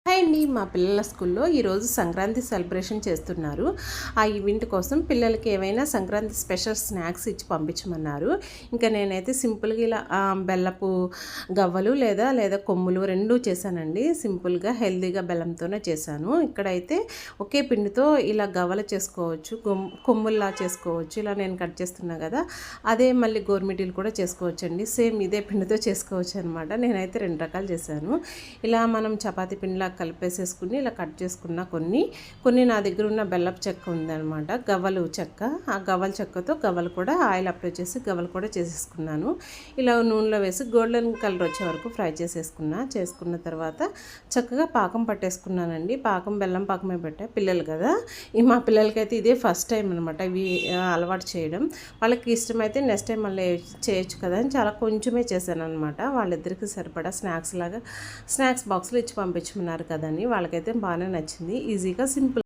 Hi అండి, మా పిల్లల స్కూల్లో ఈరోజు సంక్రాంతి సెలబ్రేషన్ చేస్తున్నారు. ఆ ఈవెంట్ కోసం పిల్లలకి ఏమైనా సంక్రాంతి స్పెషల్ స్నాక్స్ ఇచ్చి పంపించమన్నారు. ఇంకా నేనైతే సింపుల్గా ఇలా బెల్లపు గవ్వలు లేదా కొమ్ములు రెండూ చేశానండి. సింపుల్గా హెల్తీగా బెల్లంతోనే చేశాను. ఇక్కడైతే ఒకే పిండితో ఇలా గవ్వలు చేసుకోవచ్చు, కొమ్ముల్లా చేసుకోవచ్చు. ఇలా నేను కట్ చేస్తున్నా కదా, అదే మళ్ళీ గోర్మిటీలు కూడా చేసుకోవచ్చండి. సేమ్ ఇదే పిండితో చేసుకోవచ్చు అనమాట. నేనైతే 2 రకాలు చేశాను. ఇలా మనం చపాతీ పిండిలా కలిపేసేసుకుని ఇలా కట్ చేసుకున్న కొన్ని నా దగ్గర ఉన్న బెల్లపు చెక్క ఉందన్నమాట, గవ్వలు చెక్క. ఆ గవ్వల చెక్కతో గవ్వలు కూడా ఆయిల్ అప్లై చేసి గవ్వలు కూడా చేసేసుకున్నాను. ఇలా నూనెలో వేసి గోల్డెన్ కలర్ వచ్చే వరకు ఫ్రై చేసుకున్న తర్వాత చక్కగా పాకం పట్టేసుకున్నానండి. బెల్లం పాకమే పెట్టా, పిల్లలు కదా. మా పిల్లలకైతే ఇదే ఫస్ట్ టైం అనమాట ఇవి అలవాటు చేయడం. వాళ్ళకి ఇష్టమైతే నెక్స్ట్ టైం మళ్ళీ చేయొచ్చు కదా అని చాలా కొంచెమే చేశాను అనమాట. వాళ్ళిద్దరికి సరిపడా స్నాక్స్ బాక్స్లో ఇచ్చి పంపించమన్నారు కదండి. వాళ్ళకైతే బాగానే నచ్చింది. ఈజీగా సింపుల్